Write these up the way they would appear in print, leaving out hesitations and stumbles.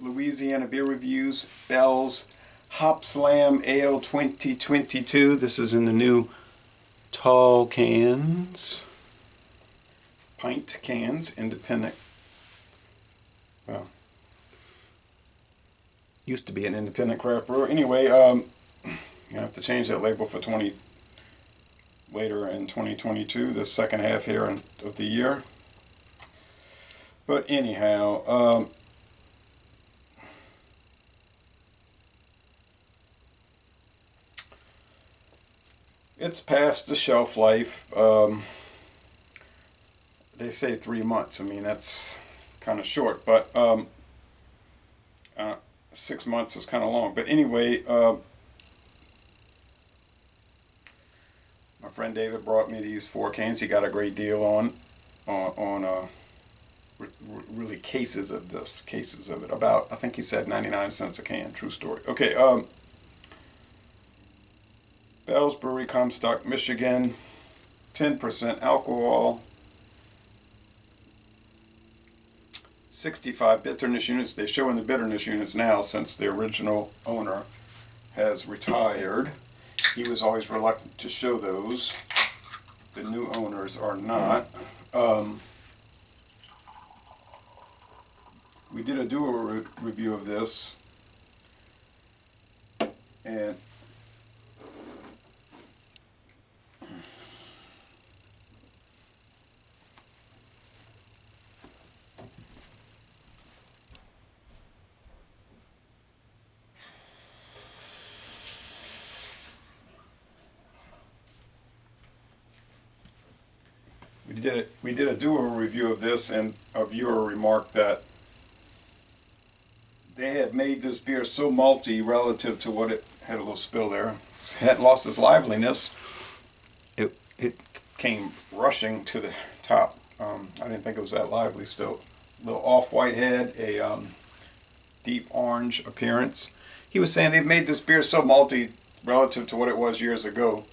Louisiana Beer Reviews, Bell's Hopslam Ale 2022. This is in the new tall cans, pint cans, independent. Well, used to be an independent craft brewer. Anyway, you have to change that label for later in 2022, the second half here of the year. But anyhow, it's past the shelf life. They say 3 months. I mean, that's kind of short, but 6 months is kind of long. But anyway, my friend David brought me these 4 cans. He got a great deal on really cases of it. About, I think he said 99 cents a can. True story. Okay. Bell's Brewery, Comstock, Michigan. 10% alcohol. 65 bitterness units. They show in the bitterness units now since the original owner has retired. He was always reluctant to show those. The new owners are not. We did a dual review of this, and we did a dual review of this, and a viewer remarked that they had made this beer so malty relative to what it had a little spill there. It hadn't lost its liveliness. It came rushing to the top. I didn't think it was that lively still. A little off-white head, a deep orange appearance. He was saying they've made this beer so malty relative to what it was years ago.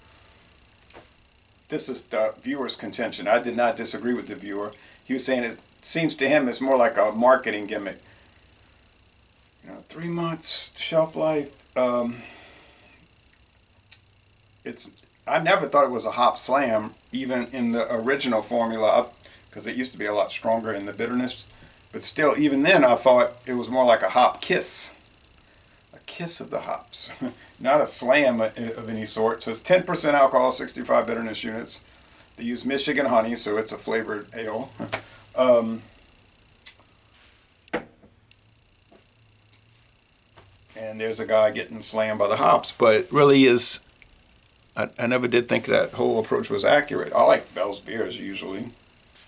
This is the viewer's contention. I did not disagree with the viewer. He was saying it seems to him it's more like a marketing gimmick. 3 months shelf life. I never thought it was a hop slam, even in the original formula, because it used to be a lot stronger in the bitterness. But still, even then, I thought it was more like a hop kiss. A kiss of the hops. Not a slam of any sort. So it's 10% alcohol, 65 bitterness units. They use Michigan honey, so it's a flavored ale. And there's a guy getting slammed by the hops, but it really is. I never did think that whole approach was accurate. I like Bell's beers usually,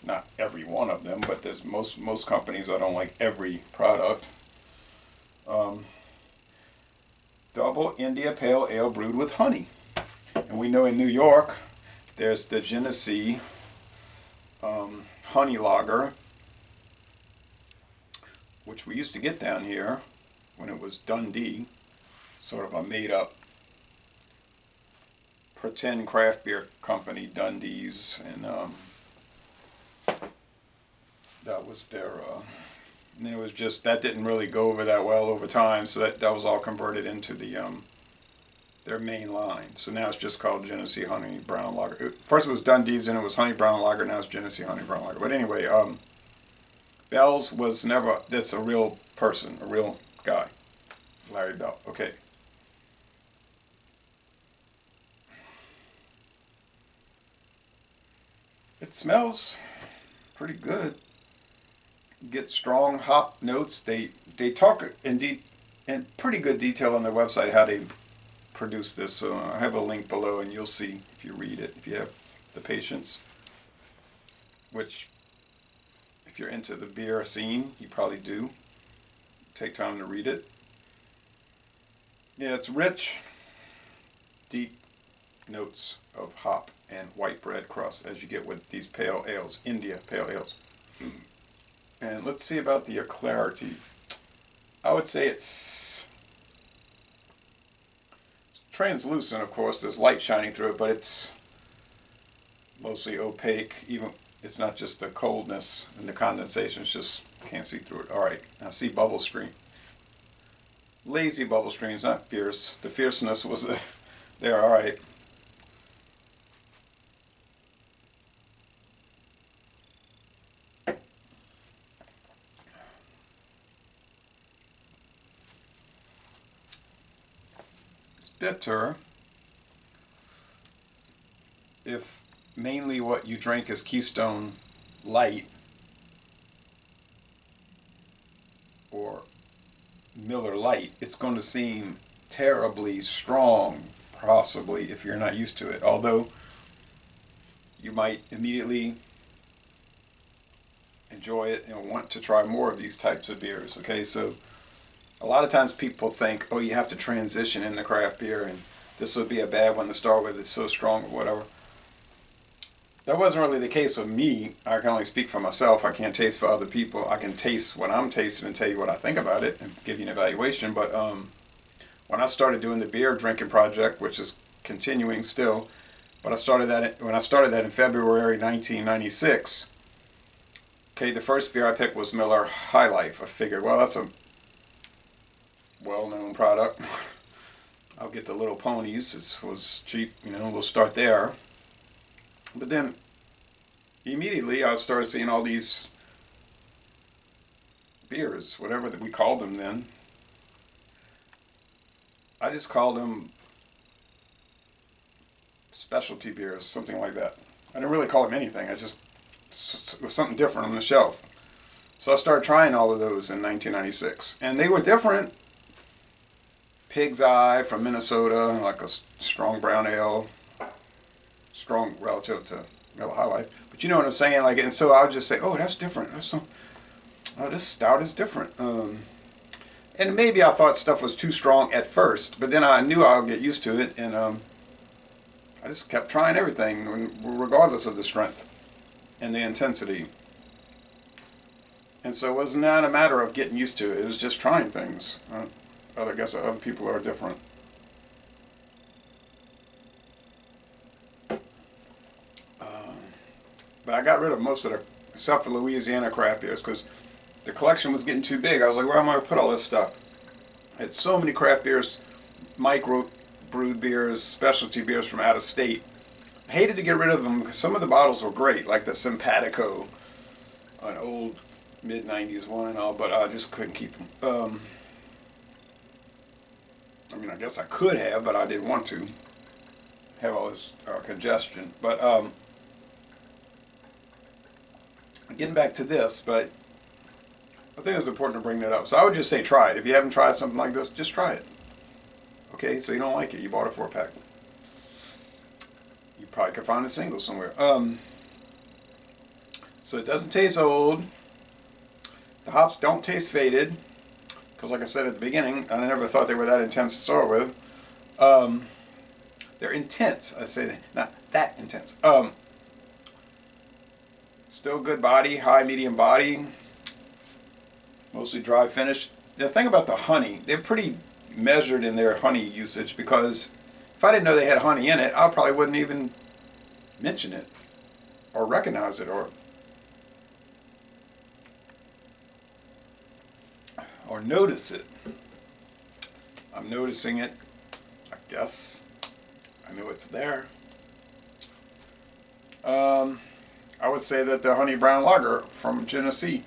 not every one of them, but there's most companies I don't like every product. Double India Pale Ale brewed with honey, and we know in New York there's the Genesee honey lager, which we used to get down here when it was Dundee, sort of a made-up pretend craft beer company, Dundee's, and that was their, and then it was just, that didn't really go over that well over time, so that was all converted into their main line. So now it's just called Genesee Honey Brown Lager. First it was Dundee's, and it was Honey Brown Lager, now it's Genesee Honey Brown Lager. But anyway, Bell's was never, that's a real person, a real guy. Larry Bell. Okay. It smells pretty good. You get strong hop notes. They talk in pretty good detail on their website how they produce this. So I have a link below, and you'll see if you read it, if you have the patience. Which, if you're into the beer scene, you probably do. Take time to read it. Yeah, it's rich, deep notes of hop and white bread crust as you get with these pale ales, India pale ales. And let's see about the clarity. I would say it's translucent, of course. There's light shining through it, but it's mostly opaque. Even it's not just the coldness and the condensation. It's just can't see through it. All right, now see bubble stream. lazy bubble streams, not fierce. The fierceness was there, all right. It's bitter. If mainly what you drink is Keystone Light or Miller Lite, it's going to seem terribly strong, possibly, if you're not used to it. Although you might immediately enjoy it and want to try more of these types of beers. Okay, so a lot of times people think, oh, you have to transition into craft beer, and this would be a bad one to start with. It's so strong or whatever. That wasn't really the case with me. I can only speak for myself. I can't taste for other people. I can taste what I'm tasting and tell you what I think about it and give you an evaluation. But when I started doing the beer drinking project, which is continuing still, but when I started that in February 1996. Okay, the first beer I picked was Miller High Life. I figured, well, that's a well-known product. I'll get the Little Ponies. This was cheap, we'll start there. But then, immediately, I started seeing all these beers, whatever that we called them then. I just called them specialty beers, something like that. I didn't really call them anything. It was something different on the shelf. So I started trying all of those in 1996. And they were different. Pig's Eye from Minnesota, like a strong brown ale. Strong relative to Miller High Life. But you know what I'm saying? Like, and so I would just say, oh, that's different. This stout is different. And maybe I thought stuff was too strong at first, but then I knew I would get used to it, and I just kept trying everything, regardless of the strength and the intensity. And so it was not a matter of getting used to it. It was just trying things. I guess other people are different. But I got rid of most of the, except for Louisiana craft beers, because the collection was getting too big. I was like, where am I going to put all this stuff? I had so many craft beers, micro brewed beers, specialty beers from out of state. I hated to get rid of them because some of the bottles were great, like the Simpatico, an old mid-90s one and all, but I just couldn't keep them. I mean, I guess I could have, but I didn't want to have all this congestion. But getting back to this, but I think it's important to bring that up. So I would just say try it. If you haven't tried something like this, just try it. Okay, so you don't like it. You bought a 4-pack. You probably could find a single somewhere. So it doesn't taste old. The hops don't taste faded. Because like I said at the beginning, I never thought they were that intense to start with. They're intense. I'd say not that intense. Still good body, high medium body, mostly dry finish. The thing about the honey, they're pretty measured in their honey usage, because if I didn't know they had honey in it, I probably wouldn't even mention it or recognize it or notice it. I'm noticing it, I guess. I know it's there. I would say that the honey brown lager from Genesee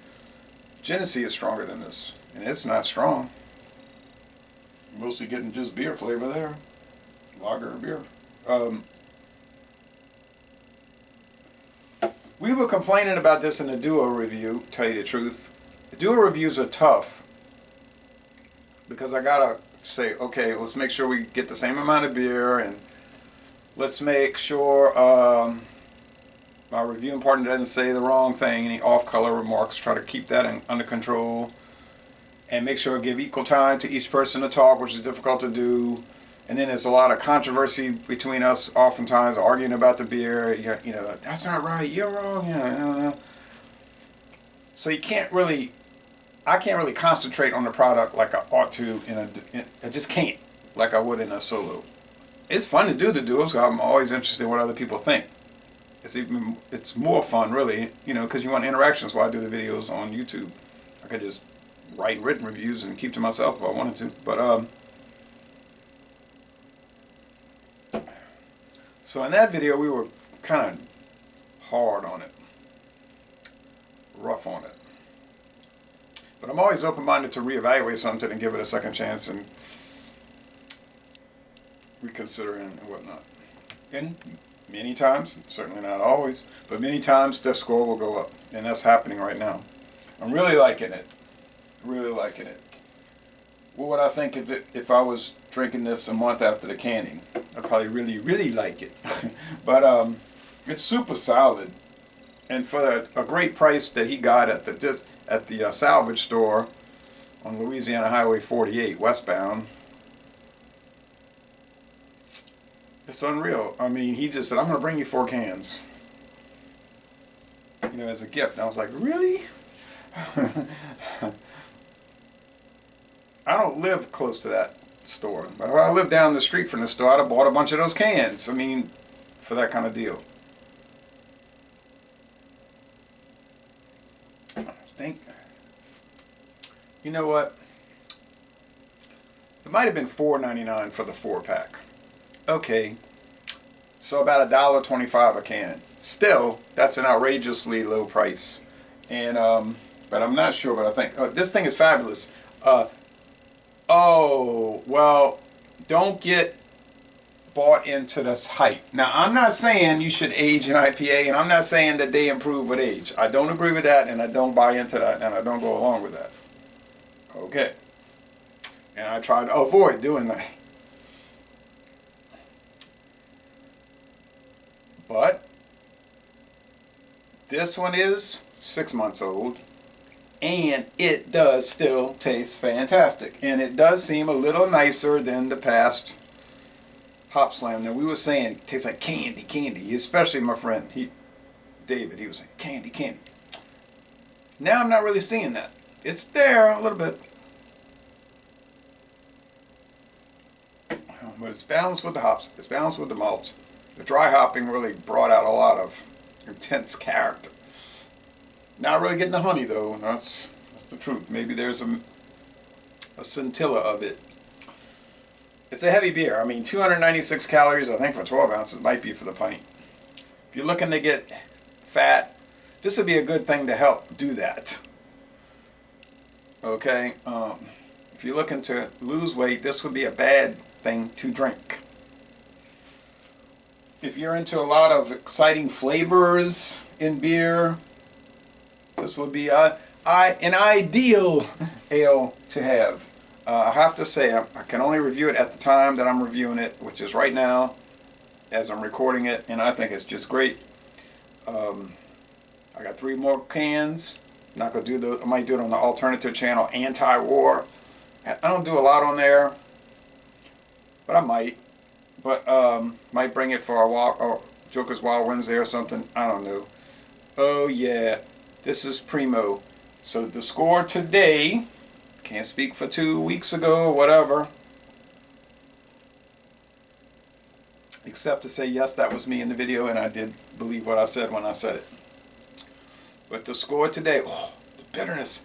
is stronger than this, and it's not strong. Mostly getting just beer flavor there, lager beer. We were complaining about this in the duo review, tell you the truth. The duo reviews are tough because I gotta say, okay, let's make sure we get the same amount of beer, and let's make sure my reviewing partner doesn't say the wrong thing, any off-color remarks, try to keep that under control, and make sure I give equal time to each person to talk, which is difficult to do. And then there's a lot of controversy between us, oftentimes arguing about the beer. You know, that's not right, you're wrong. Yeah. So I can't really concentrate on the product like I ought to. I just can't, like I would in a solo. It's fun to do the duos. I'm always interested in what other people think. It's more fun, really, because you want interactions while I do the videos on YouTube. I could just write written reviews and keep to myself if I wanted to. But so in that video we were kind of hard on it, rough on it. But I'm always open-minded to reevaluate something and give it a second chance and reconsider and whatnot. And many times, certainly not always, but many times the score will go up. And that's happening right now. I'm really liking it. Really liking it. What would I think if I was drinking this a month after the canning? I'd probably really like it. But it's super solid. And for a great price that he got at the salvage store on Louisiana Highway 48 westbound, it's unreal. I mean, he just said, I'm going to bring you 4 cans, you know, as a gift. And I was like, really? I don't live close to that store. If I lived down the street from the store, I'd have bought a bunch of those cans. I mean, for that kind of deal. I think, you know what? It might have been $4.99 for the 4-pack. Okay, so about $1.25 a can. Still, that's an outrageously low price. And but I'm not sure. But I think this thing is fabulous. Oh well, don't get bought into this hype. Now, I'm not saying you should age an IPA, and I'm not saying that they improve with age. I don't agree with that, and I don't buy into that, and I don't go along with that. Okay, and I try to avoid doing that. But this one is 6 months old, and it does still taste fantastic. And it does seem a little nicer than the past Hopslam. Now, we were saying it tastes like candy, especially my friend David. He was saying candy. Now I'm not really seeing that. It's there a little bit, but it's balanced with the hops. It's balanced with the malts. The dry hopping really brought out a lot of intense character. Not really getting the honey though. That's the truth. Maybe there's a scintilla of it. It's a heavy beer. I mean, 296 calories, I think, for 12 ounces. Might be for the pint. If you're looking to get fat, this would be a good thing to help do that. Okay? If you're looking to lose weight, this would be a bad thing to drink. If you're into a lot of exciting flavors in beer, this would be an ideal ale to have. I have to say, I can only review it at the time that I'm reviewing it, which is right now, as I'm recording it, and I think it's just great. I got 3 more cans. Not gonna do those. I might do it on the alternative channel, Anti-War. I don't do a lot on there, but I might. But might bring it for a Joker's Wild Wednesday or something. I don't know. Oh yeah, this is primo. So the score today, can't speak for 2 weeks ago or whatever, except to say yes, that was me in the video, and I did believe what I said when I said it. But the score today, oh, the bitterness.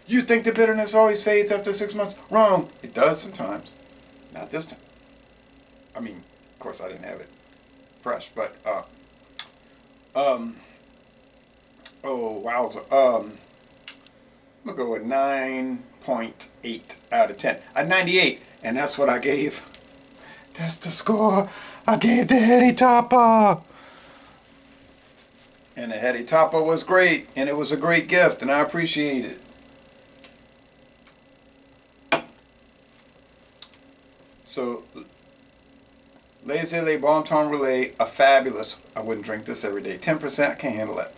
You think the bitterness always fades after 6 months? Wrong. It does sometimes. Not this time. I mean, of course I didn't have it fresh, but oh wowza. I'm gonna go with 9.8 out of 10. A 98, and that's what I gave. That's the score I gave the Heady Topper. And the Heady Topper was great, and it was a great gift, and I appreciate it. So, Les Bon Ton Relais, a fabulous, I wouldn't drink this every day. 10%, I can't handle it.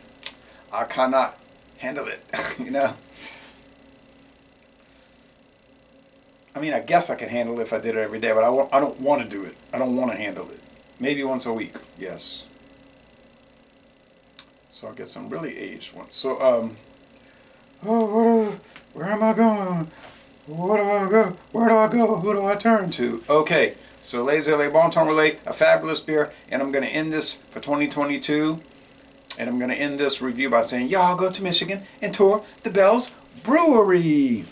I cannot handle it, you know. I mean, I guess I could handle it if I did it every day, but I don't want to do it. I don't want to handle it. Maybe once a week, yes. So I'll get some really aged ones. So, where am I going? Where do I go? Where do I go? Who do I turn to? Okay, so Les Bon Ton Relais, a fabulous beer, and I'm going to end this for 2022, and I'm going to end this review by saying, y'all go to Michigan and tour the Bell's Brewery.